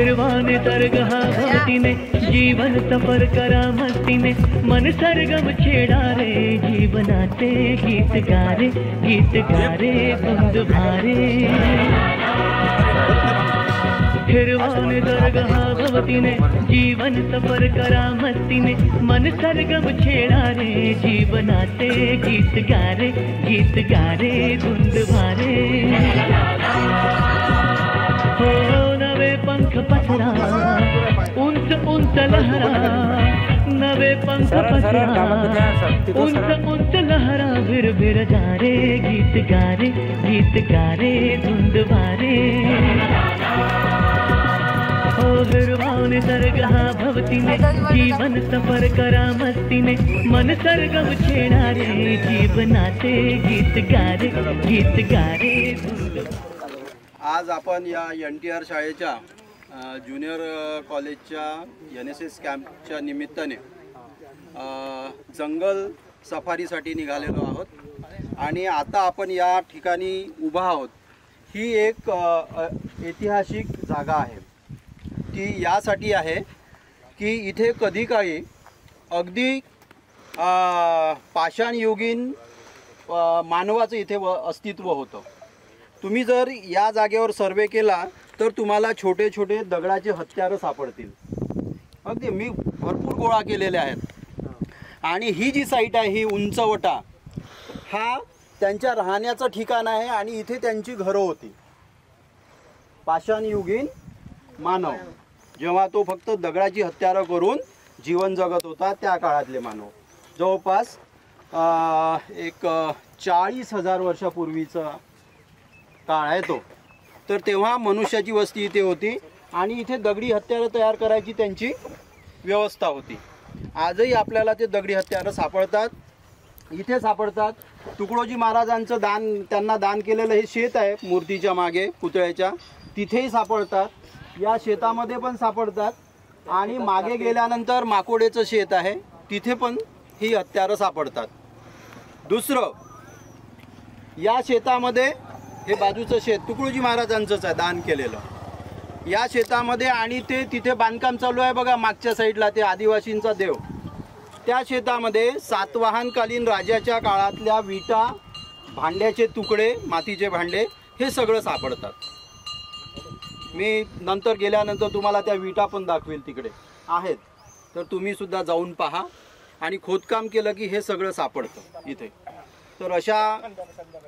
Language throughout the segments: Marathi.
फिरवाने दरगाह भक्तीने जीवन सफर करा मस्तीने मन सरगम छेडा रे जीवनाचे गीत गारे धुंद भारे फिरवाने दरगाह भक्तीने जीवन सफर करा मस्तीने मन सरगम छेडा रे जीवनाचे गीत गारे धुंद भारे हो नवे पंख पसरा उंच उंच लहरा नवे पंख पसरा उंच लहरा भिर जा रे गीत गारे धुंद भारे हो फिरवाने दरगाह भक्तीने जीवन सफर करा मस्तीने मन सरगम छेडा रे जीवनाचे गीत गारे आज आपण या NTR शाळेच्या ज्युनियर कॉलेजच्या NSS कॅम्पच्या निमित्ताने जंगल सफारीसाठी निघालेलो आहोत आणि आता आपण या ठिकाणी उभा आहोत। ही एक ऐतिहासिक जागा आहे। ती यासाठी आहे की इथे कधी काळी अगदी पाषाणयुगीन मानवाचं इथे अस्तित्व होतं। तुम्ही जर या जागेवर सर्वे केला तर तुम्हाला छोटे छोटे दगडाचे हत्यारं सापडतील। अगदी मी भरपूर गोळा केलेले आहेत आणि ही जी साईट आहे ही उंचवटा हा त्यांच्या राहण्याचं ठिकाण आहे आणि इथे त्यांची घरं होती। पाषाणयुगीन मानव जेव्हा तो फक्त दगडाची हत्यारं करून जीवन जगत होता त्या काळातले मानव जवळपास एक 40,000 वर्षापूर्वीचा काळ आहे तो। तर तेव्हा मनुष्याची वस्ती इथे होती आणि इथे दगडी हत्यारं तयार करायची त्यांची व्यवस्था होती। आजही आपल्याला ते दगडी हत्यारं सापडतात, इथे सापडतात। तुकडोजी महाराजांचं त्यांना दान केलेलं हे शेत आहे मूर्तीच्या मागे पुतळ्याच्या, तिथेही सापडतात। या शेतामध्ये पण सापडतात आणि मागे गेल्यानंतर माकोडेचं शेत आहे तिथे पण ही हत्यारं सापडतात। दुसरं या शेतामध्ये हे बाजूचं शेत तुकडोजी महाराजांचंच आहे दान केलेलं। या शेतामध्ये आणि ते तिथे बांधकाम चालू आहे बघा मागच्या साईडला ते आदिवासींचा देव। त्या शेतामध्ये सातवाहनकालीन राजाच्या काळातल्या विटा, भांड्याचे तुकडे, मातीचे भांडे हे सगळं सापडतात। मी नंतर गेल्यानंतर तुम्हाला त्या विटा पण दाखवेल तिकडे आहेत, तर तुम्ही सुद्धा जाऊन पहा आणि खोदकाम केलं की हे सगळं सापडतं इथे। तर अशा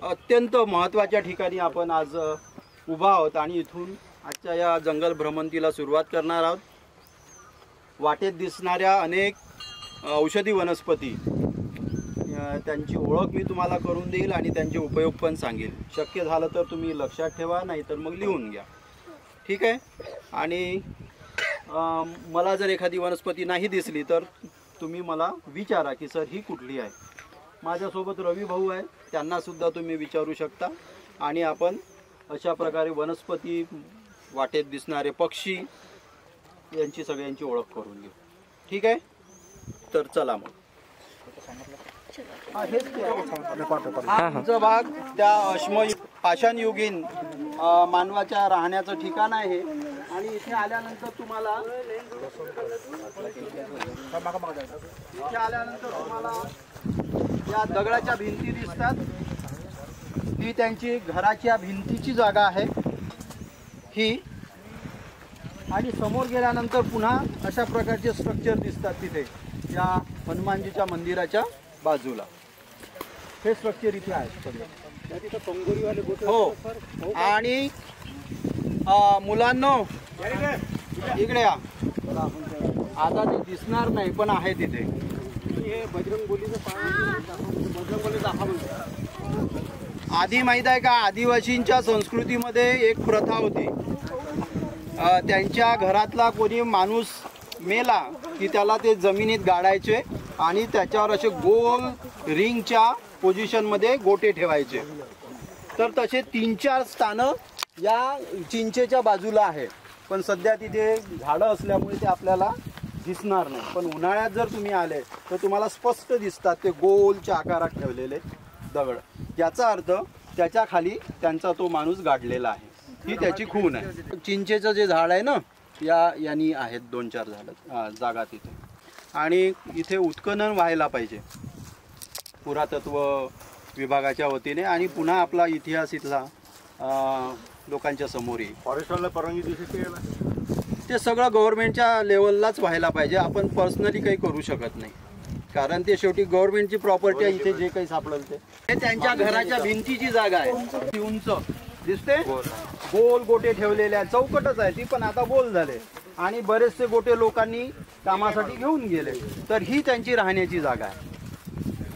अत्यंत महत्त्वाच्या ठिकाणी आपण आज उभा आहोत आणि इथून आजच्या या जंगल भ्रमंतीला सुरुवात करणार आहोत। वाटेत दिसणाऱ्या अनेक औषधी वनस्पती त्यांची ओळख मी तुम्हाला करून देईल आणि त्यांचे उपयोग पण सांगेल। शक्य झालं तर तुम्ही लक्षात ठेवा, नाही तर मग लिहून घ्या, ठीक आहे। आणि मला जर एखादी वनस्पती नाही दिसली तर तुम्ही मला विचारा की सर ही कुठली आहे। माझ्यासोबत रवी भाऊ आहे, त्यांना सुद्धा तुम्ही विचारू शकता आणि आपण अशा प्रकारे वनस्पती, वाटेत दिसणारे पक्षी यांची सगळ्यांची ओळख करून घेऊ, ठीक आहे। तर चला मग भाग त्या पाषाणयुगीन मानवाच्या राहण्याचं ठिकाण आहे आणि इथे आल्यानंतर तुम्हाला या दगडाच्या भिंती दिसतात। ही त्यांची घराच्या भिंतीची जागा आहे ही। आणि समोर गेल्यानंतर पुन्हा अशा प्रकारचे स्ट्रक्चर दिसतात तिथे या हनुमानजीच्या मंदिराच्या बाजूला। हे स्ट्रक्चर इथे आहे हो। आणि मुलांनो इकडे या, आता ते दिसणार नाही पण आहे तिथे। आधी माहित आहे का, आदिवासींच्या संस्कृतीमध्ये एक प्रथा होती, त्यांच्या घरातला कोणी माणूस मेला की त्याला ते जमिनीत गाडायचे आणि त्याच्यावर असे गोल रिंगच्या पोझिशनमध्ये गोटे ठेवायचे। तर तसे 3-4 स्थानं या चिंचेच्या बाजूला आहे, पण सध्या तिथे झाडं असल्यामुळे ते आपल्याला दिसणार नाही। पण उन्हाळ्यात जर तुम्ही आले तर तुम्हाला स्पष्ट दिसतात ते गोलच्या आकारात ठेवलेले दगड। याचा अर्थ त्याच्या खाली त्यांचा तो माणूस गाडलेला आहे, ही त्याची खून आहे। चिंचेचं जे झाड आहे ना यांनी आहेत 2-4 झाडं जागा तिथे. आणि इथे उत्खनन व्हायला पाहिजे पुरातत्व विभागाच्या वतीने आणि पुन्हा आपला इतिहास इथला लोकांच्या समोर येईल. फॉरेस्टला परवानगी दिली ते सगळं गव्हर्नमेंटच्या लेवललाच व्हायला पाहिजे. आपण पर्सनली काही करू शकत नाही कारण ते शेवटी गव्हर्नमेंटची प्रॉपर्टी आहे. इथे जे काही सापडेल ते त्यांच्या घराच्या भिंतीची जागा आहे. ती उंच दिसते, गोल गोटे ठेवलेले आहेत. चौकटच आहे ती पण आता गोल झाले आणि बरेचसे गोटे लोकांनी कामासाठी घेऊन गेले. तर ही त्यांची राहण्याची जागा आहे.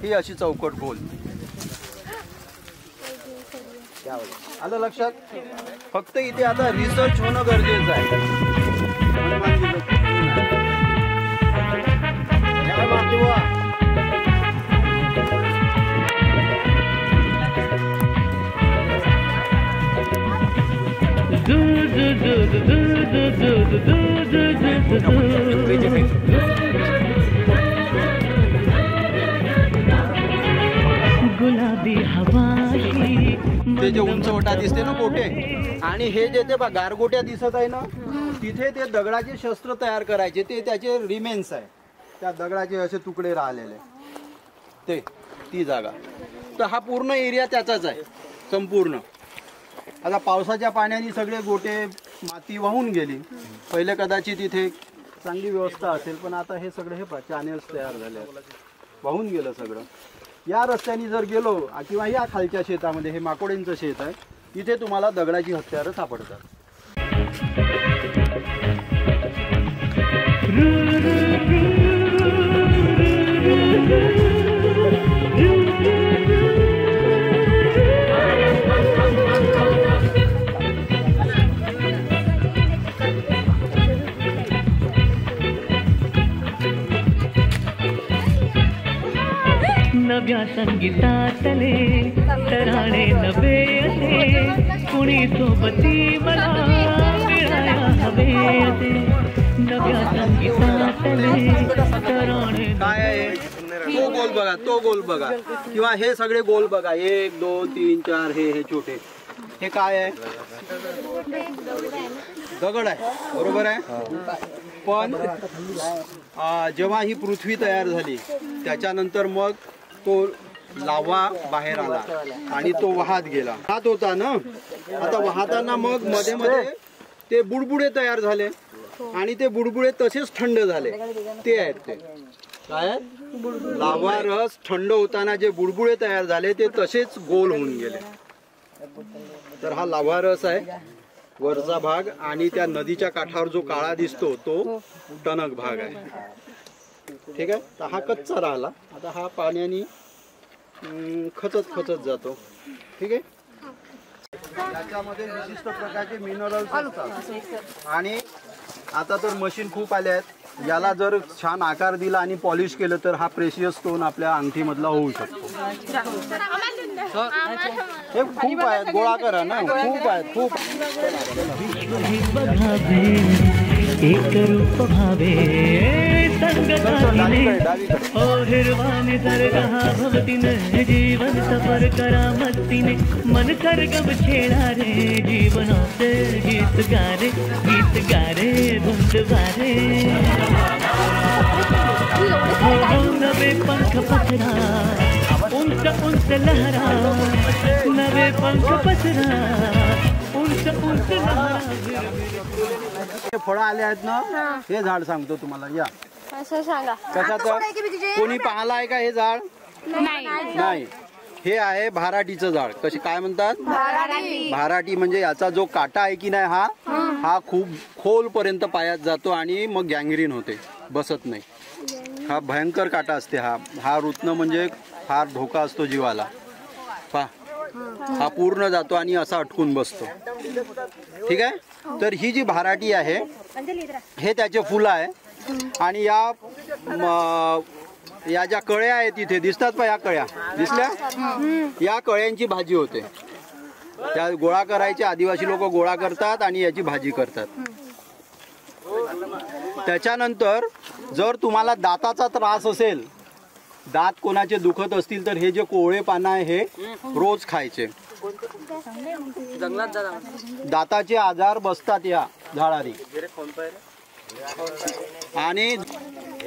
ही अशी चौकट गोल. आलं लक्षात. फक्त इथे आता रिसर्च होणं गरजेचं आहे. गुलाबी हवाशी ते जे उंच वटा दिसते ना गोटे आणि हे जे ते गारगोट्या दिसत आहे ना तिथे ते दगडाचे शस्त्र तयार करायचे. ते त्याचे रिमेन्स आहे. त्या दगडाचे असे तुकडे राहिलेले ते ती जागा. तर हा पूर्ण एरिया त्याचाच आहे संपूर्ण. आता पावसाच्या पाण्याने सगळे गोटे माती वाहून गेली. पहिले कदाचित इथे चांगली व्यवस्था असेल पण आता हे सगळे हे चॅनेल्स तयार झाले वाहून गेलं सगळं. या रस्त्याने जर गेलो किंवा या खालच्या शेतामध्ये हे माकोडेंचं शेत आहे इथे तुम्हाला दगडाची हत्यारं सापडतात. नव्या संगीतातले तराणे नवे असे कुणी सोबती मला मिळाया हवे असे. नव्या संगीतातले तराणे काय आहे तो गोल बघा, तो गोल बघा किंवा हे सगळे गोल बघा. 1 2 3 4 हे छोटे हे काय आहे. दगड आहे बरोबर आहे. पण जेव्हा ही पृथ्वी तयार झाली त्याच्यानंतर मग तो लावा बाहेर आला आणि तो वाहत गेला. वाहत होता ना. आता वाहताना मग मध्ये मध्ये ते बुडबुडे तयार झाले आणि ते बुडबुडे तसेच थंड झाले. ते आहेत ते काय लावा रस थंड होताना जे बुडबुडे तयार झाले ते तसेच गोल होऊन गेले. तर हा लावा रस आहे वरचा भाग आणि त्या नदीच्या काठावर जो काळा दिसतो तो टणक भाग आहे. ठीक आहे. तर हा कच्चा राहिला. आता हा पाण्याने खचत खचत जातो. ठीक आहे. त्याच्यामध्ये विशिष्ट प्रकारचे मिनरल्स असतात आणि आता तर मशीन खूप आले आहेत. याला जर छान आकार दिला आणि पॉलिश केलं तर हा प्रेशियस स्टोन आपल्या अंगठीमधला होऊ शकतो. हे खूप आहेत. गोळा करा ना. खूप आहेत खूप. एक रूप भावे संगताने ओ हिरवा निसर्ग हा भवतीने जीवन सफर करा मस्तीने मन सर्गम छेडारे जीवनाचे गीत गारे धुंद वारे. हो नवे पंख पसरा उंच उंच लहरा नवे पंख पसरा उंच उंच लहरा. फळं आले आहेत ना. हे झाड सांगतो तुम्हाला. या असं सांगा. कशाचं कोणी पाहिलं आहे का हे झाड. नाही. हे आहे भाराटीचं झाड. कसे काय म्हणतात भाराटी. म्हणजे याचा जो काटा आहे की नाही हा खूप खोल पर्यंत पायात जातो आणि मग गँग्रीन होते बसत नाही. हा भयंकर काटा असते. हा रुतणं म्हणजे फार धोका असतो जीवाला. पहा हा पूर्ण जातो आणि असा अटकून बसतो. ठीक आहे. तर ही जी भाराटी आहे हे त्याचे फुलं आहे आणि या ज्या कळ्या आहेत इथे दिसतात पहा. या कळ्या दिसल्या. या कळ्यांची भाजी होते. त्या गोळा करायचे आदिवासी लोक गोळा करतात आणि याची भाजी करतात. त्याच्यानंतर जर तुम्हाला दाताचा त्रास असेल दात कोणाचे दुखत असतील तर हे जे कोवळे पानं आहे हे रोज खायचे. दाताचे आजार बसतात या झाडारी. आणि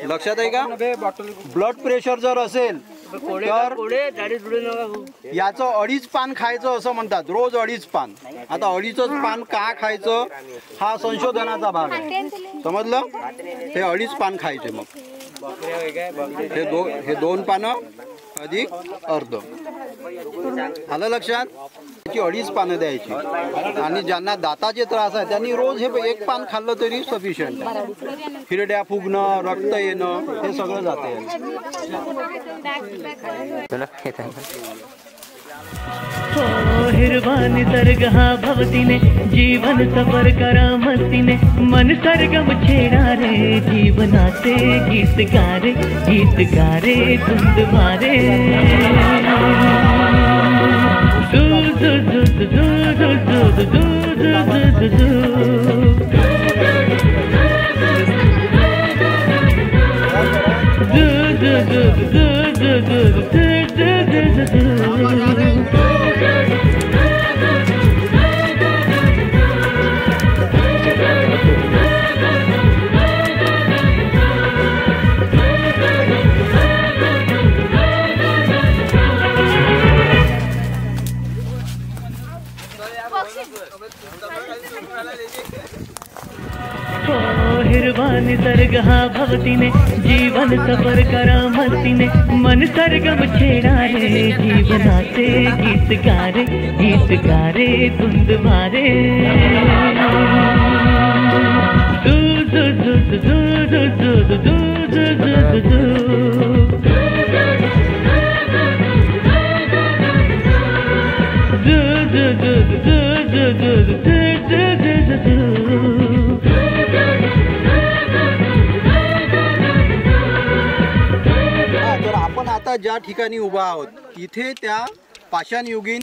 लक्षात आहे का, ब्लड प्रेशर जर असेल तर याचं 2.5 पान खायचं असं म्हणतात, रोज 2.5 पान. आता 2.5च पान का खायचं हा संशोधनाचा भाग आहे, समजलं. हे 2.5 पान खायचे. मग हे 2 पानं अधिक अर्ध, आलं लक्षात. त्याची 2.5 पानं द्यायची. आणि ज्यांना दाताचे त्रास आहे त्यांनी रोज हे 1 पान खाल्लं तरी सफिशियंट आहे. हिरड्या फुगणं, रक्त येणं हे सगळं जाते. हिरवानी दरगहा भवतीने जीवन सफर करा मस्तीने मन सरगम छेडा रे जीवनाचे गीत गारे धुंद मारे दू दू दू दू दू दू दू दू दू हिरवानी दरगहा भवतीने जीवन सफर करा मस्तीने मन सरगम छेडा रे जीवनाचे गीत गारे धुंद मारे दू दू दू दू दू दू दू दू दू आता ज्या ठिकाणी उभा आहोत इथे त्या पाषाणयुगीन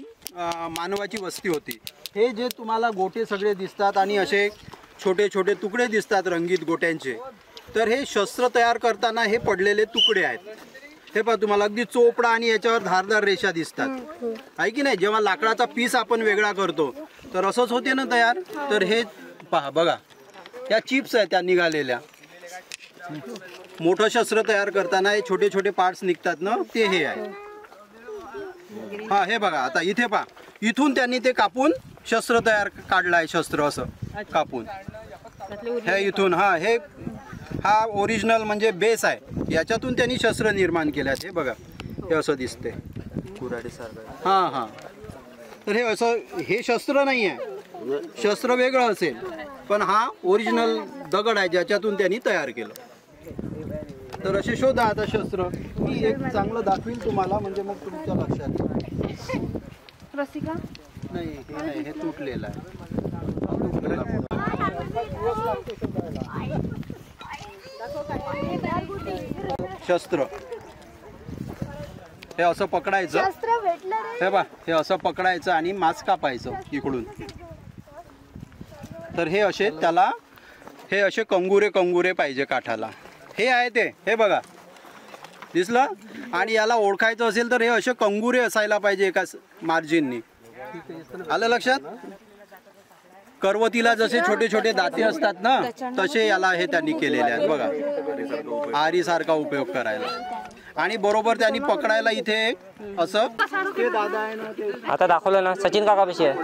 मानवाची वस्ती होती. हे जे तुम्हाला गोटे सगळे दिसतात आणि असे छोटे छोटे तुकडे दिसतात रंगीत गोट्यांचे, तर हे शस्त्र तयार करताना हे पडलेले तुकडे आहेत. हे पहा तुम्हाला अगदी चोपडा आणि याच्यावर धारदार रेषा दिसतात आहे की नाही. जेव्हा लाकडाचा पीस आपण वेगळा करतो तर असंच होते ना तयार. तर हे पहा बघा, त्या चिप्स आहेत त्या निघालेल्या. मोठं शस्त्र तयार करताना हे छोटे छोटे पार्ट्स निघतात ना, ते हे आहे. हा हे बघा, आता इथे पहा, इथून त्यांनी ते कापून शस्त्र तयार काढलाय. शस्त्र असं कापून हे इथून, हा ओरिजिनल म्हणजे बेस आहे, याच्यातून त्यांनी शस्त्र निर्माण केले आहेत. हे बघा, हे असं दिसते हा. तर हे असं, हे शस्त्र नाही आहे, शस्त्र वेगळं असेल, पण हा ओरिजिनल दगड आहे ज्याच्यातून त्यांनी तयार केलं. तर असे शोधा आता शस्त्र. मी एक चांगलं दाखवीन तुम्हाला, म्हणजे मग तुमच्या लक्षात नाही. हे नाही, हे तुटलेलं आहे. शस्त्र हे असं पकडायचं. हे बा, हे असं पकडायचं आणि मांस कापायचं इकडून. तर हे असे त्याला, हे असे कंगुरे पाहिजे काठाला. हे आहे ते, हे बघा दिसलं. आणि याला ओळखायचं असेल तर हे असे कंगुरे असायला पाहिजे एका मार्जिननी. आलं लक्षात. करवतीला जसे छोटे छोटे दाते असतात ना, तसे याला हे त्यांनी केलेले आहेत बघा, आरी सारखा उपयोग करायला. आणि बरोबर त्यांनी पकडायला इथे असं. ते दादा आहे ना, ते आता दाखवलं ना सचिन काका कशी आहे.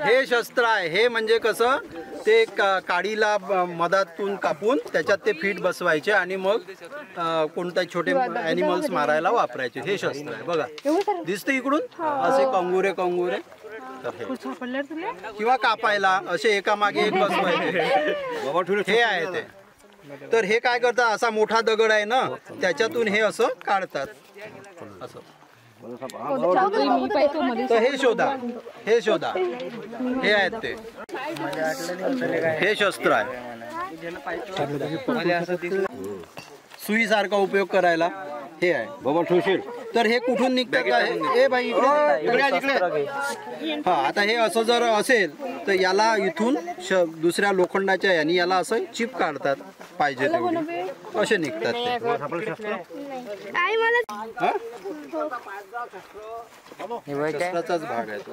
हे शस्त्र आहे. हे म्हणजे कसं, ते काडीला मधातून कापून त्याच्यात ते फीट बसवायचे आणि मग कोणत्या छोटे ॲनिमल्स मारायला वापरायचे. हे शस्त्र आहे बघा, दिसते इकडून असे कंगुरे. किंवा कापायला असे एकामागे एक बसवायचे. हे आहे ते. तर हे काय करतात, असा मोठा दगड आहे ना, त्याच्यातून हे असं काढतात असं. तर हे शोधा, हे आहेत ते. हे शस्त्र आहे. सुई सारखा उपयोग करायला हे आहे बाबा ठोशील. तर हे कुठून निघतं का, हे बाई इकडे. हा, आता हे असं जर असेल तर याला इथून दुसऱ्या लोखंडाच्या याने याला असं चिप काढतात पाहिजे तेवढे, असे निघतात ते. शस्त्राचाच भाग आहे तो.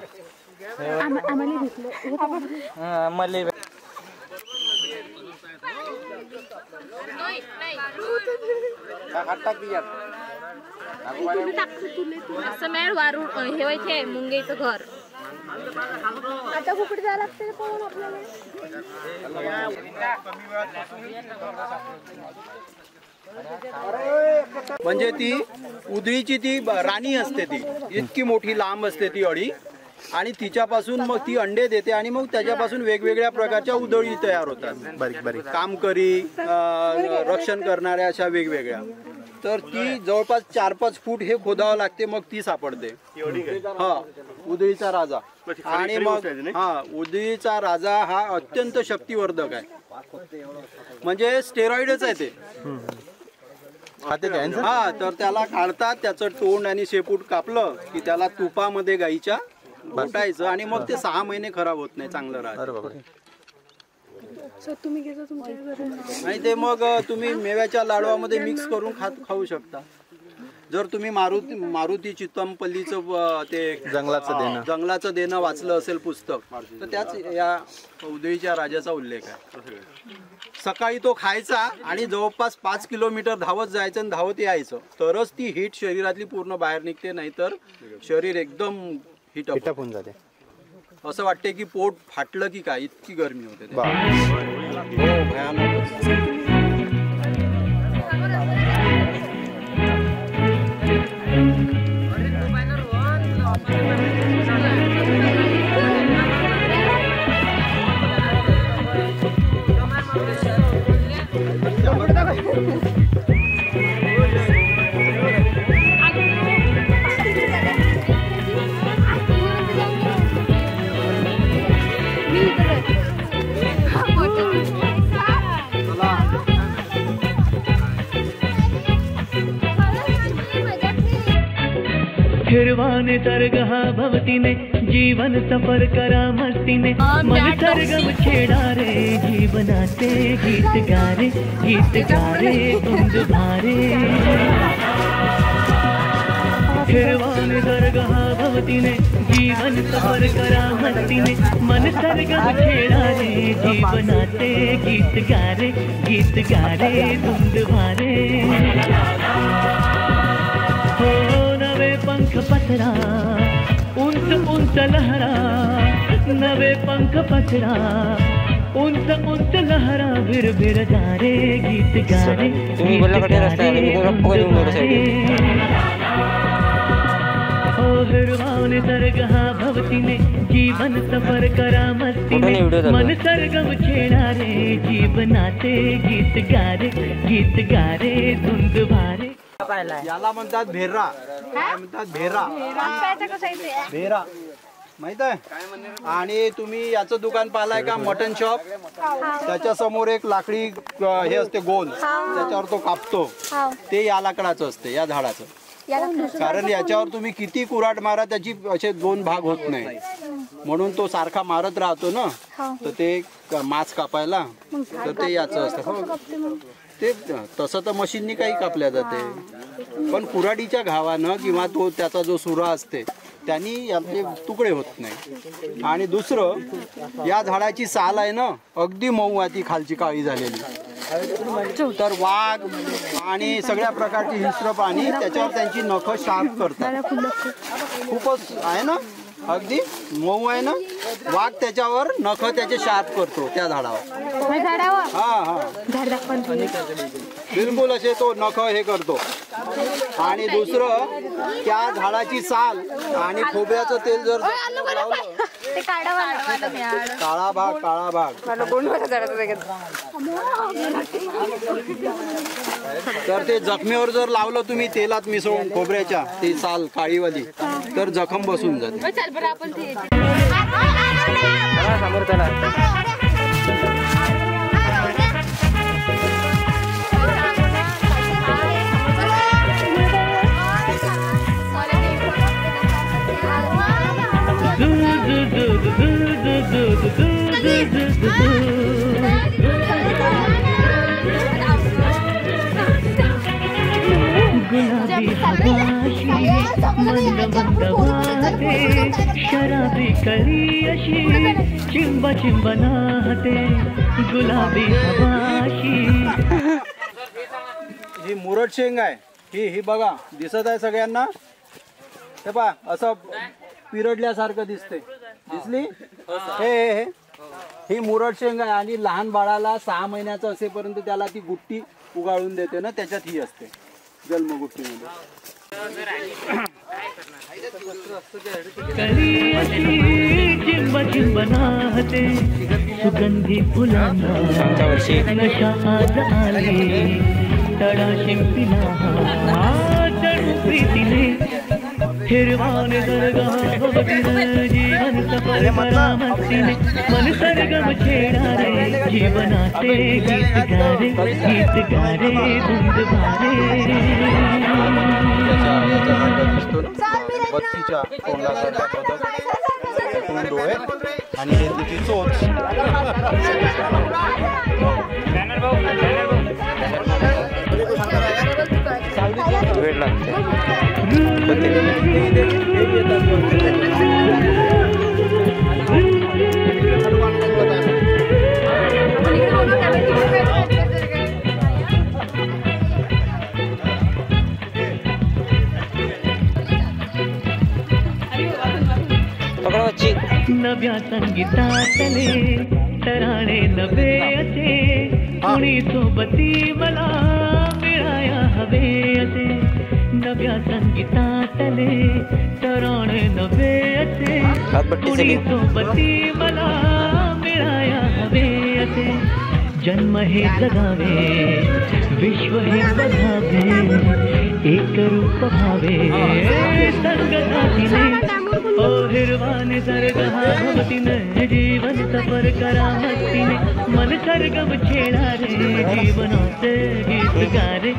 मेळ वारू हे व्हायचे मुंगेचं घर आता कुकडे जायला लागते कोण आपल्याला म्हणजे ती उधळीची ती राणी असते, ती इतकी मोठी लांब असते ती अळी, आणि तिच्यापासून मग ती अंडे देते आणि मग त्याच्यापासून वेगवेगळ्या प्रकारच्या उधळी तयार होतात, बारीक बारीक कामकरी, रक्षण करणाऱ्या अशा वेगवेगळ्या. तर ती जवळपास 4-5 फूट हे खोदावं लागते, मग ती सापडते. हा उधळीचा राजा. आणि मग हा उधळीचा राजा हा अत्यंत शक्तिवर्धक आहे, म्हणजे स्टेरॉइडच आहे ते. हा तर त्याला काढतात, त्याचं तोंड आणि शेपूट कापलं की त्याला तुपामध्ये गाईच्या घोटायचं आणि मग ते 6 महिने खराब होत नाही, चांगलं राहतं. आणि ते मग तुम्ही मेव्याच्या लाडवामध्ये मिक्स करून खाऊ शकता. जर तुम्ही मारुती चित्तमपल्लीचं ते जंगलाचं देणं वाचलं असेल पुस्तक, तर त्याच या उधळीच्या राजाचा उल्लेख आहे. सकाळी तो खायचा आणि जवळपास 5 किलोमीटर धावत जायचं आणि धावत यायचं, तरच ती हीट शरीरातली पूर्ण बाहेर निघते, नाहीतर शरीर एकदम हीटअप होऊन जाते. असं वाटते की पोट फाटलं की काय, इतकी गरमी होते. भयानक. फिरवाने तरगहा भवतीने जीवन सफर करा मस्तीने मन सरगम छेडा रे जीवनाचे गीत गारे तुंद भारे. फिरवाने तरगहा भवतीने जीवन सफर करा मस्तीने मन सरगम छेडा रे जीवनाचे गीत गारे तुंद भारे. पंख पसरा उंच उंच लहरा, नवे पंख पसरा उंच उंच लहरा, भिर भिर जा रे गीत गारे हिरवाने सरगहा भवतीने जीवन सफर करा मस्तीने मन सरगम छेडा रे जीवनाचे गीत गारे धुंद भारे. याला म्हणतात भेरा. काय म्हणतात? भेरा. भेरा माहित आहे? आणि तुम्ही याचं दुकान पाहिलंय का, मटन शॉप? त्याच्या समोर एक लाकडी हे असते गोल, त्याच्यावर तो कापतो, ते या लाकडाचं असते, या झाडाचं. कारण याच्यावर तुम्ही किती कुऱ्हाड मारा त्याची असे 2 भाग होत नाही, म्हणून तो सारखा मारत राहतो ना. तर ते मांस कापायला तर ते याचं असतं. ते तसं तर मशीननी काही कापल्या जाते, पण कुऱ्हाडीच्या घावानं किंवा तो त्याचा जो सुरा असते त्यांनी आपले तुकडे होत नाही. आणि दुसरं, या झाडाची साल आहे ना अगदी मऊ आहे, ती खालची काळी झालेली. तर वाघ आणि सगळ्या प्रकारची हिंस्र प्राणी त्याच्यावर त्यांची नख शार्प करतात. खूपच आहे ना, अगदी मऊ आहे ना. वाघ त्याच्यावर नख त्याचे शार्प करतो त्या झाडावर. हा हा बिलकुल असे तो नख हे करतो. आणि दुसरं, त्या झाडाची साल आणि खोबऱ्याचं तेल जर लावलं, काळा भाग तर ते जखमेवर जर लावलं तुम्ही तेलात मिसळून खोबऱ्याच्या, ती साल काळीवाली, तर जखम बसून जाते. गुलाबी हवाशी मंद मंद वारे, शराबी कळी अशी चिंब चिंब नाहते गुलाबी हवाशी. ही मुरड शेंग आहे. ही बघा दिसत आहे सगळ्यांना. हे पहा असं पिरडल्यासारखं दिसते. दिसली? हे ही मुरड शेंग आहे आणि लहान बाळाला 6 महिन्याचं असेपर्यंत त्याला ती गुट्टी उगाळून देते ना, त्याच्यात ही असते जन्मगुट्टीमध्ये. कळी अशी चिंब चिंब नाहते सुगंधी फुलांना नशा आज आली तडा शिंपीला जणू प्रीतीने हिरवाने दरगावतीने जीवन सफर करामतीने मन सरगम छेडारे जीवनाचे गीत गारे धुंद भारे. बत्तीच्या तोंडासारखा बदक डोळे आणि हे तिची चोच. वेळ लागते. नव्या संगीतातले तराणे नवे असे कुणी सोबती मला मिळाया हवे असे. नव्या संगीतातले तराणे नवे असे कुणी सोबती मला मिळाया हवे असे. जन्म हे जगावे विश्व हे बघावे एक रूप भावे संग साथीने हिरवाने सरगहावतीने जीवन सफर करामतीने मन सरगम छेडारे जीवनाचे गीत गारे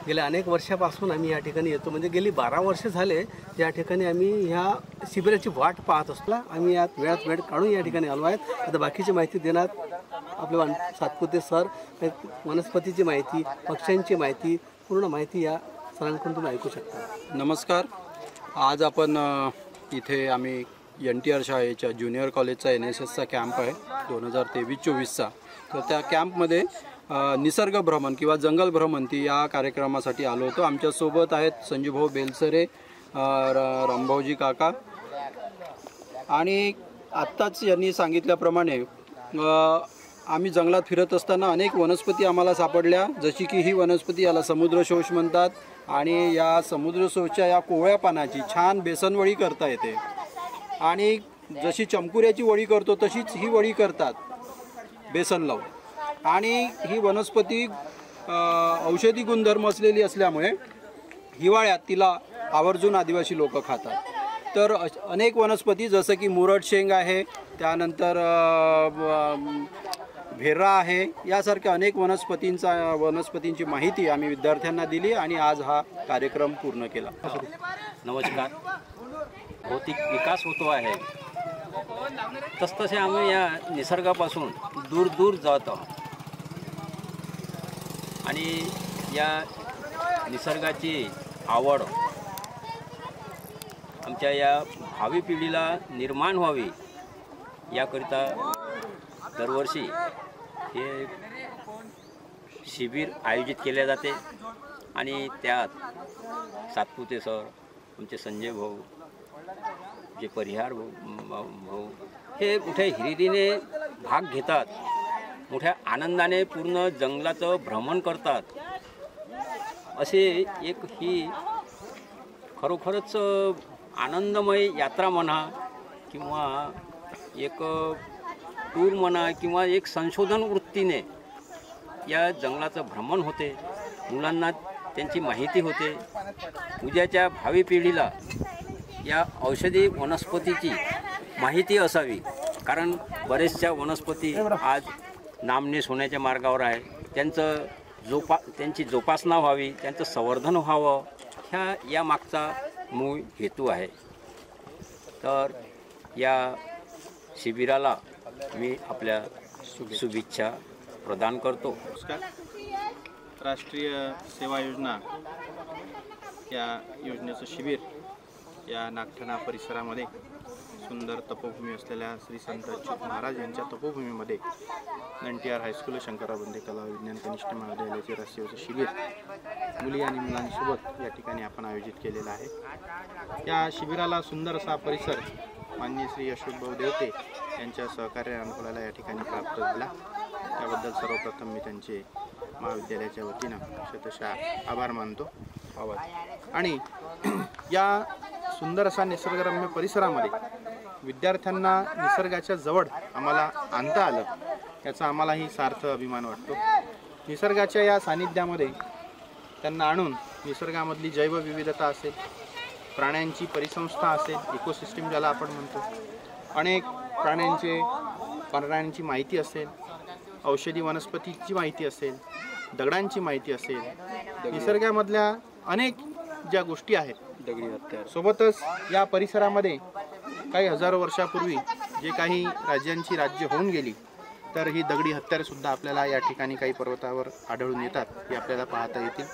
गेल्या अनेक वर्षापासून आम्ही या ठिकाणी येतो. म्हणजे गेली 12 वर्ष झाले या ठिकाणी आम्ही ह्या शिबिराची वाट पाहत असतो. आम्ही यात वेळात वेळ काढून या ठिकाणी आलो आहेत. आता बाकीची माहिती देणार आपले सातपुते सर. वनस्पतीची माहिती, पक्ष्यांची माहिती, पूर्ण माहिती या सरांकडून तुम्ही ऐकू शकता. नमस्कार. आज आपण इथे आम्ही NTR शाळेच्या ज्युनियर कॉलेजचा NSSचा कॅम्प आहे 2023-24चा. तर त्या कॅम्पमध्ये निसर्ग भ्रमण किंवा जंगल भ्रमंती या कार्यक्रमासाठी आलो होतो. आमच्यासोबत आहेत संजूभाऊ बेलसरे, रामभाऊजी काका आणि आत्ताच यांनी सांगितल्याप्रमाणे आम्ही जंगलात फिरत असताना अनेक वनस्पती आम्हाला सापडल्या. जशी की ही वनस्पती, याला समुद्रशोष म्हणतात आणि या समुद्रशोषच्या या कोवळ्या पानाची छान बेसनवळी करता येते. आणि जशी चमकुऱ्याची वळी करतो तशीच ही वळी करतात बेसन लावून. आणि ही वनस्पती औषधी गुणधर्म असलेली असल्यामुळे हिवाळ्यात तिला आवर्जून आदिवासी लोक खातात. तर अनेक वनस्पती जसं की मुरड शेंग आहे, त्यानंतर भेरा आहे, यासारख्या अनेक वनस्पतींची माहिती आम्ही विद्यार्थ्यांना दिली आणि आज हा कार्यक्रम पूर्ण केला. नमस्कार. भौतिक विकास होतो आहे तसतसे आम्ही या निसर्गापासून दूर दूर जात आहोत आणि या निसर्गाची आवड आमच्या या भावी पिढीला निर्माण व्हावी याकरिता दरवर्षी हे शिबिर आयोजित केले जाते आणि त्यात सातपुते सर, आमचे संजय भाऊ, जे परिहार भाऊ हे मोठ्या हिरिरीने भाग घेतात, मोठ्या आनंदाने पूर्ण जंगलाचं भ्रमण करतात. असे एक ही खरोखरच आनंदमय यात्रा म्हणा किंवा एक टूर म्हणा किंवा एक संशोधन वृत्तीने या जंगलाचं भ्रमण होते. मुलांना त्यांची माहिती होते. उद्याच्या भावी पिढीला या औषधी वनस्पतीची माहिती असावी, कारण बरेचशा वनस्पती आज नामनेस होण्याच्या मार्गावर आहे. त्यांची जोपासना व्हावी, त्यांचं संवर्धन व्हावं, या मागचा मूळ हेतू आहे. तर या शिबिराला मी आपल्या शुभेच्छा प्रदान करतो. राष्ट्रीय सेवा योजना या योजनेचं शिबिर या नागठाणा परिसरामध्ये सुंदर तपोभूमी असलेल्या श्री संत अच्युत महाराज यांच्या तपोभूमीमध्ये NTR हायस्कूल शंकरराव बंदे कला विज्ञान कनिष्ठ महाविद्यालयाचे राष्ट्रीयचं शिबिर मुली आणि मुलांसोबत या ठिकाणी आपण आयोजित केलेलं आहे। या शिबिराला सुंदर असा परिसर माननीय श्री अशोकभाऊ देवते यांच्या सहकार्याने आपल्याला या ठिकाणी प्राप्त झाला। त्याबद्दल सर्वप्रथम मी त्यांचे महाविद्यालयाच्या वतीनं शतशः आभार मानतो। आणि या सुंदर असा निसर्गरम्य परिसरामध्ये विद्यार्थ्यांना निसर्गाच्या जवळ आम्हाला आणता आलं याचा आम्हालाही सार्थ अभिमान वाटतो। निसर्गाच्या या सानिध्यामध्ये त्यांना आणून निसर्गामधली जैवविविधता असेल, प्राण्यांची परिसंस्था असेल, इकोसिस्टीम ज्याला आपण म्हणतो, अनेक प्राण्यांची माहिती असेल, औषधी वनस्पतीची माहिती असेल, दगडांची माहिती असेल, निसर्गामधल्या अनेक ज्या गोष्टी आहेत दगडी हत्यार, सोबतच या परिसरामध्ये काही हजारो वर्षापूर्वी जे काही राज्यांची राज्य होऊन गेली तर ही दगडी हत्यारसुद्धा आपल्याला या ठिकाणी काही पर्वतावर आढळून येतात, हे आपल्याला पाहता येतील।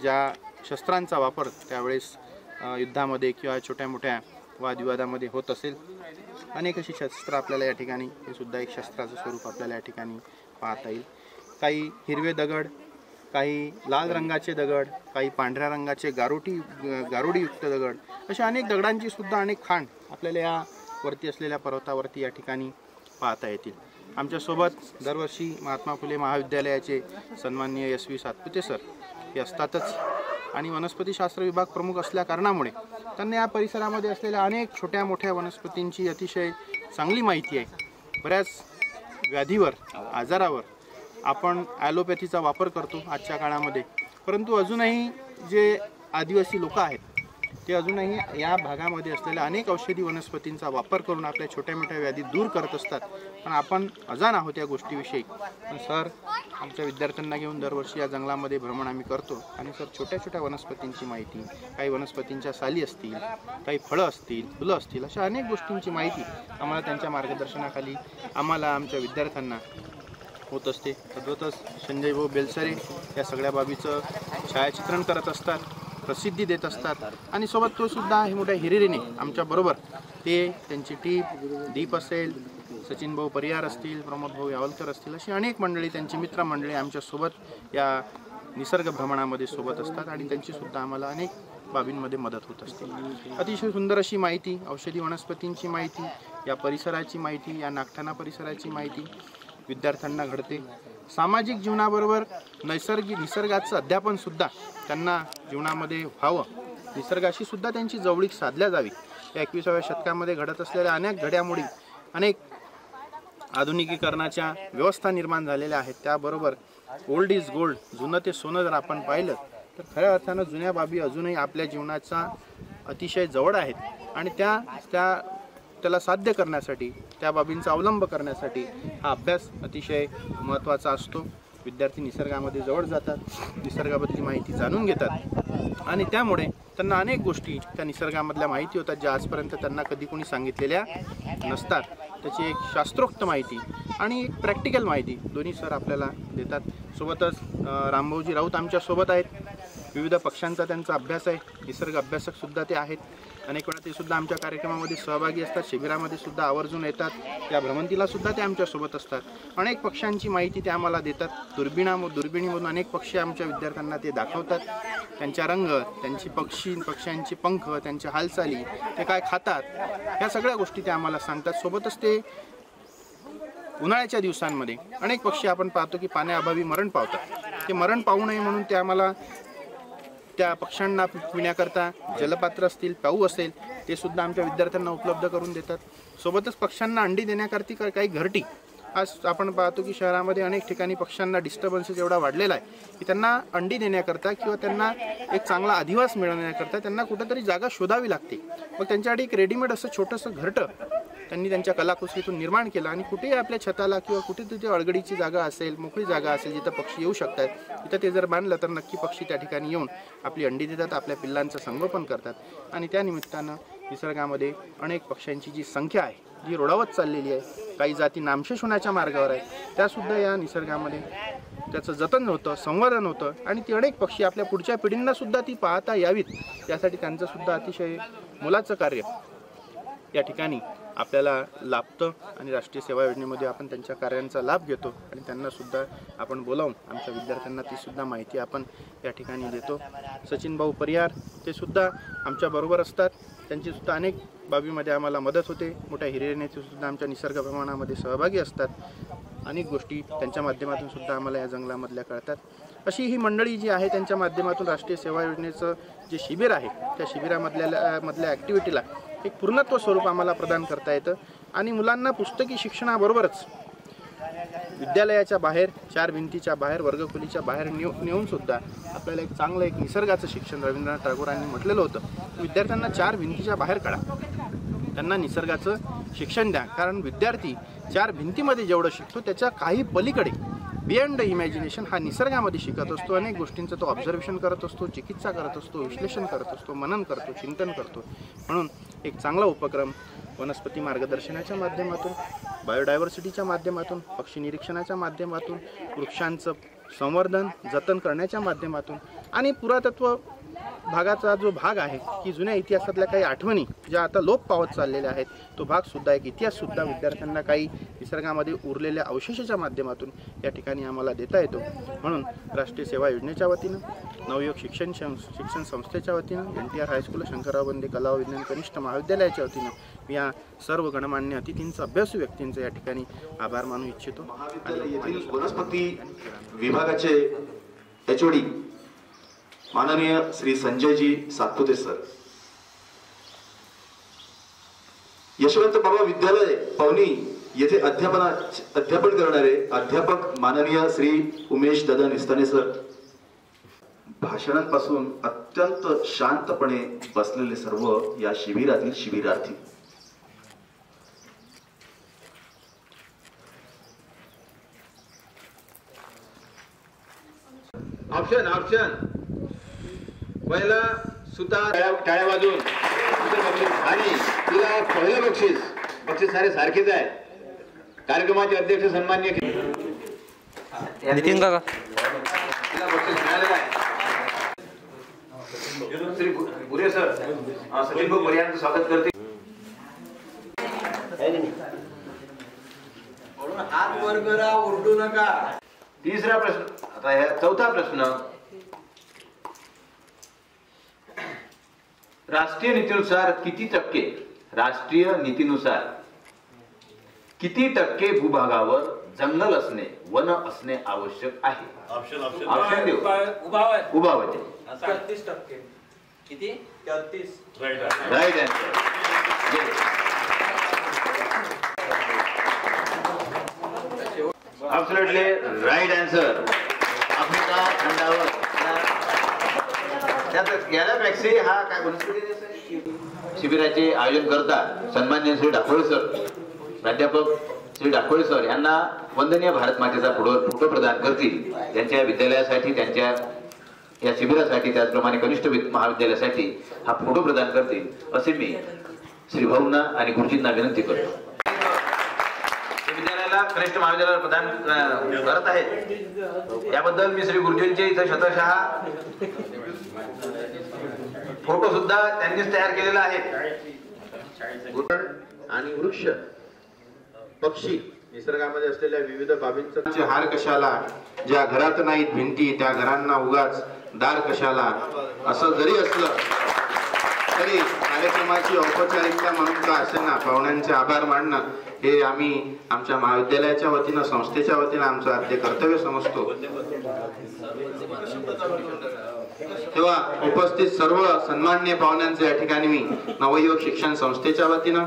ज्या शस्त्रांचा वापर त्यावेळेस युद्धामध्ये किंवा छोट्या मोठ्या वादविवादामध्ये होत असेल, अनेक अशी शस्त्र आपल्याला या ठिकाणी, हे सुद्धा एक शस्त्राचं स्वरूप आपल्याला या ठिकाणी पाहता येईल। काही हिरवे दगड, काही लाल रंगाचे दगड, काही पांढऱ्या रंगाचे गारुडीयुक्त दगड, अशा अनेक दगडांची सुद्धा अनेक खाण आपल्याला या वरती असलेल्या पर्वतावरती या ठिकाणी पाहता येतील। आमच्यासोबत दरवर्षी महात्मा फुले महाविद्यालयाचे सन्माननीय SV सातपुते सर हे असतातच आणि वनस्पतीशास्त्र विभाग प्रमुख असल्या कारणामुळे त्यांना या परिसरामध्ये असलेल्या अनेक छोट्या मोठ्या वनस्पतींची अतिशय चांगली माहिती आहे। बऱ्याच व्याधीवर, आजारावर आपण ॲलोपॅथीचा वापर करतो आजच्या काळामध्ये, परंतु अजूनही जे आदिवासी लोक आहेत ते अजूनही या भागामध्ये असलेल्या अनेक औषधी वनस्पतींचा वापर करून आपल्या छोट्या मोठ्या व्याधी दूर करत असतात। पण आपण अजाण आहोत या गोष्टीविषयी। पण सर आमच्या विद्यार्थ्यांना घेऊन दरवर्षी या जंगलामध्ये भ्रमण आम्ही करतो आणि सर छोट्या छोट्या वनस्पतींची माहिती, काही वनस्पतींच्या साली असतील, काही फळं असतील, फुलं असतील, अशा अनेक गोष्टींची माहिती आम्हाला त्यांच्या मार्गदर्शनाखाली आम्हाला आमच्या विद्यार्थ्यांना होत असते। तद्वतच संजय भाऊ बेलसरे या सगळ्या बाबीचं छायाचित्रण करत असतात, प्रसिद्धी देत असतात आणि सोबत तो सुद्धा हे मोठ्या हिरिरीने आमच्याबरोबर ते त्यांची दीप असेल, सचिन भाऊ परियार असतील, प्रमोद भाऊ यावलकर असतील, अशी अनेक मंडळी, त्यांची मित्रमंडळी आमच्यासोबत या निसर्ग भ्रमणामध्ये सोबत असतात आणि त्यांचीसुद्धा आम्हाला अनेक बाबींमध्ये मदत होत असते। अतिशय सुंदर अशी माहिती, औषधी वनस्पतींची माहिती, या परिसराची माहिती, या नागठाणा परिसराची माहिती विद्यार्थ्यांना घडते। सामाजिक जीवनाबरोबर निसर्गाचं अध्यापनसुद्धा त्यांना जीवनामध्ये व्हावं, निसर्गाशी सुद्धा त्यांची जवळीक साधल्या जावी। या 21व्या शतकामध्ये घडत असलेल्या अनेक घडामोडी, अनेक आधुनिकीकरणाच्या व्यवस्था निर्माण झालेल्या आहेत, त्याबरोबर ओल्ड इज गोल्ड, जुनं ते सोनं जर आपण पाहिलं तर खऱ्या अर्थानं जुन्या बाबी अजूनही आपल्या जीवनाचा अतिशय जवळ आहेत आणि त्याला साध्य करण्यासाठी, त्या बाबींचा अवलंब करण्यासाठी हा अभ्यास अतिशय महत्त्वाचा असतो। विद्यार्थी निसर्गामध्ये जवळ जातात, निसर्गाबद्दली माहिती जाणून घेतात आणि त्यामुळे त्यांना अनेक गोष्टी त्या निसर्गामधल्या माहिती होतात ज्या आजपर्यंत त्यांना कधी कोणी सांगितलेल्या नसतात। त्याची एक शास्त्रोक्त माहिती आणि एक प्रॅक्टिकल माहिती दोन्ही सर आपल्याला देतात। सोबतच रामभाऊजी राऊत आमच्यासोबत आहेत, विविध पक्ष्यांचा त्यांचा अभ्यास आहे, निसर्ग अभ्यासकसुद्धा ते आहेत। अनेक वेळा ते सुद्धा आमच्या कार्यक्रमामध्ये सहभागी असतात, शिबिरामध्ये सुद्धा आवर्जून येतात, त्या भ्रमंतीला सुद्धा ते आमच्यासोबत असतात। अनेक पक्ष्यांची माहिती ते आम्हाला देतात, दुर्बिणीमधून अनेक पक्षी आमच्या विद्यार्थ्यांना ते दाखवतात, त्यांच्या रंग, त्यांची पक्ष्यांची पंख, त्यांच्या हालचाली, ते काय खातात, ह्या सगळ्या गोष्टी ते आम्हाला सांगतात। सोबतच ते उन्हाळ्याच्या दिवसांमध्ये अनेक पक्षी आपण पाहतो की पाण्याअभावी मरण पावतात, ते मरण पावू नये म्हणून ते आम्हाला त्या पक्ष्यांना पिण्याकरता जलपात्र असतील, पाऊ असेल, ते सुद्धा आमच्या विद्यार्थ्यांना उपलब्ध करून देतात। सोबतच पक्ष्यांना अंडी देण्याकरता काही घरटी, आज आपण पाहतो की शहरामध्ये अनेक ठिकाणी पक्ष्यांना डिस्टर्बन्सेस एवढा वाढलेला आहे की त्यांना अंडी देण्याकरता किंवा त्यांना एक चांगला अधिवास मिळवण्याकरता त्यांना कुठेतरी जागा शोधावी लागते। मग त्यांच्यासाठी एक रेडीमेड असं छोटंसं घरटं त्यांनी त्यांच्या कलाकुसरीतून निर्माण केलं आणि कुठेही आपल्या छताला किंवा कुठे तिथे अडगडीची जागा असेल, मोकळी जागा असेल जिथं पक्षी येऊ शकतात, तिथं ते जर बांधलं तर नक्की पक्षी त्या ठिकाणी येऊन आपली अंडी देतात, आपल्या पिल्लांचं संगोपन करतात आणि त्या निमित्तानं निसर्गामध्ये अनेक पक्ष्यांची जी संख्या आहे जी रोडावत चाललेली आहे, काही जाती नामशेष होण्याच्या मार्गावर आहे, त्यासुद्धा या निसर्गामध्ये त्याचं जतन होतं, संवर्धन होतं आणि ती अनेक पक्षी आपल्या पुढच्या पिढींना सुद्धा ती पाहता यावीत यासाठी त्यांचं सुद्धा अतिशय मोलाचं कार्य या ठिकाणी आपल्याला लाभतं आणि राष्ट्रीय सेवा योजनेमध्ये आपण त्यांच्या कार्यांचा लाभ घेतो आणि त्यांना सुद्धा आपण बोलावून आमच्या विद्यार्थ्यांना ती सुद्धा माहिती आपण या ठिकाणी देतो. सचिन भाऊ परिहार ते सुद्धा आमच्याबरोबर असतात, त्यांची सुद्धा अनेक बाबीमध्ये आम्हाला मदत होते. मोठ्या हिरिरीने ते सुद्धा आमच्या निसर्ग भ्रमणामध्ये सहभागी असतात. अनेक गोष्टी त्यांच्या माध्यमातून सुद्धा आम्हाला या जंगलामधल्या कळतात. अशी ही मंडळी जी आहे त्यांच्या माध्यमातून राष्ट्रीय सेवा योजनेचं जे शिबिर आहे त्या शिबिरामधल्या ॲक्टिव्हिटीला एक पूर्णत्व स्वरूप आम्हाला प्रदान करता येतं आणि मुलांना पुस्तकी शिक्षणाबरोबरच विद्यालयाच्या बाहेर, चार भिंतीच्या बाहेर, वर्गखोलीच्या बाहेर नेऊन सुद्धा आपल्याला एक चांगलं एक निसर्गाचं शिक्षण रवींद्रनाथ टागोरांनी म्हटलेलं होतं. विद्यार्थ्यांना चार भिंतीच्या बाहेर काढा, त्यांना निसर्गाचं शिक्षण द्या. कारण विद्यार्थी चार भिंतीमध्ये जेवढं शिकतो त्याच्या काही पलीकडे बियॉन्ड द इमॅजिनेशन हा निसर्गामध्ये शिकत असतो. अनेक गोष्टींचं तो ऑब्झर्वेशन करत असतो, चिकित्सा करत असतो, विश्लेषण करत असतो, मनन करतो, चिंतन करतो. म्हणून एक चांगला उपक्रम वनस्पती मार्गदर्शनाच्या माध्यमातून, बायोडायव्हर्सिटीच्या माध्यमातून, पक्षी निरीक्षणाच्या माध्यमातून, वृक्षांचं संवर्धन जतन करण्याच्या माध्यमातून आणि पुरातत्व भागाचा जो भाग आहे की जुन्या इतिहासातल्या काही आठवणी ज्या आता लोप पावत चाललेल्या आहेत तो भागसुद्धा एक इतिहाससुद्धा विद्यार्थ्यांना काही निसर्गामध्ये उरलेल्या अवशेषाच्या माध्यमातून या ठिकाणी आम्हाला देता येतो. म्हणून राष्ट्रीय सेवा योजनेच्या वतीनं, नवयुग शिक्षण संस्थेच्या वतीनं, NTR हायस्कूल, शंकरराव बंदे कला व विज्ञान कनिष्ठ महाविद्यालयाच्या वतीनं मी या सर्व गणमान्य अतिथींचं, अभ्यासू व्यक्तींचं या ठिकाणी आभार मानू इच्छितो. वनस्पती विभागाचे HOD माननीय श्री संजयजी सातपुते सर, यशवंत बाबा विद्यालय पवनी येथे अध्यापन करणारे अध्यापक माननीय श्री उमेश दादा निस्ताने सर, भाषणांपासून अत्यंत शांतपणे बसलेले सर्व या शिबिरातील शिबिरार्थी, ऑप्शन पहिला सुतार टाळ्या वाजून आणि तिला पहिलं बक्षीस सारे सारखेच आहे. कार्यक्रमाचे अध्यक्ष सन्मान्य नितीन काका तिला बक्षीस मिळालेलं आहे. श्री गुरे सर सचिन भाऊ परिहारचं स्वागत करते. हात वर करा, ओरडू नका. तिसरा प्रश्न, आता चौथा प्रश्न, राष्ट्रीय नीतीनुसार किती टक्के भूभागावर जंगल असणे, वन असणे आवश्यक आहे? ऑप्शन देऊ. उभावते 33%. किती? 33. Right answer. Absolutely right answer. Africa खंडावर गॅलापॅक्सी हा काय वनस्पती शिबिराचे आयोजन करतात सन्माननीय श्री डाकोळे सर, प्राध्यापक श्री डाकोळे सर यांना वंदनीय भारत मातेचा फोटो प्रदान करतील. त्यांच्या विद्यालयासाठी, त्यांच्या या शिबिरासाठी, त्याचप्रमाणे कनिष्ठ महाविद्यालयासाठी हा फोटो प्रदान करतील असे मी श्री भाऊंना आणि गुरुजींना विनंती करतो. विद्यालयाला कनिष्ठ महाविद्यालयाला प्रदान करत आहेत याबद्दल मी श्री गुरुजींचे इथं शतशः फोटो सुद्धा त्यांनीच तयार केलेला आहे. आणि वृक्ष, पक्षी, निसर्गामध्ये असलेल्या विविध बाबींचे हार कशाला, ज्या घरात नाहीत भिंती त्या घरांना उगाच दार कशाला, असं जरी असलं तरी कार्यक्रमाची औपचारिकता म्हणून का असेना पाहुण्यांचे आभार मानणं हे आम्ही आमच्या महाविद्यालयाच्या वतीनं, संस्थेच्या वतीनं आमचं आद्य कर्तव्य समजतो. तेव्हा उपस्थित सर्व सन्माननीय पाहुण्यांचे या ठिकाणी मी नवयुग शिक्षण संस्थेच्या वतीनं,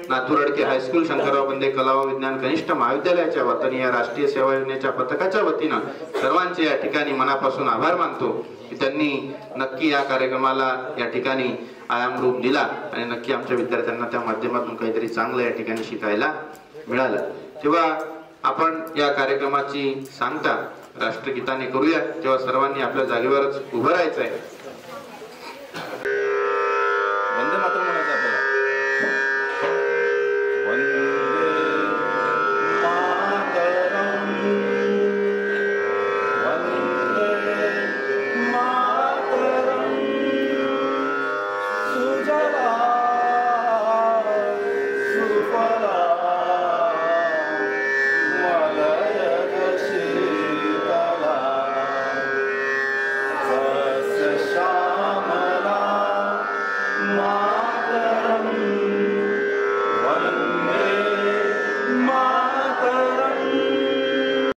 नाथुरडके हायस्कूल, शंकरराव बंदे कला व विज्ञान कनिष्ठ महाविद्यालयाच्या वतीने, या राष्ट्रीय सेवा योजनेच्या पथकाच्या वतीनं सर्वांचे या ठिकाणी मनापासून आभार मानतो की त्यांनी नक्की या कार्यक्रमाला या ठिकाणी आयाम रूप दिला आणि नक्की आमच्या विद्यार्थ्यांना त्या माध्यमातून काहीतरी चांगलं या ठिकाणी शिकायला मिळालं. तेव्हा आपण या कार्यक्रमाची सांगता राष्ट्रगीताने करूया. तेव्हा सर्वांनी आपल्या जागेवरच उभं राहायचंय.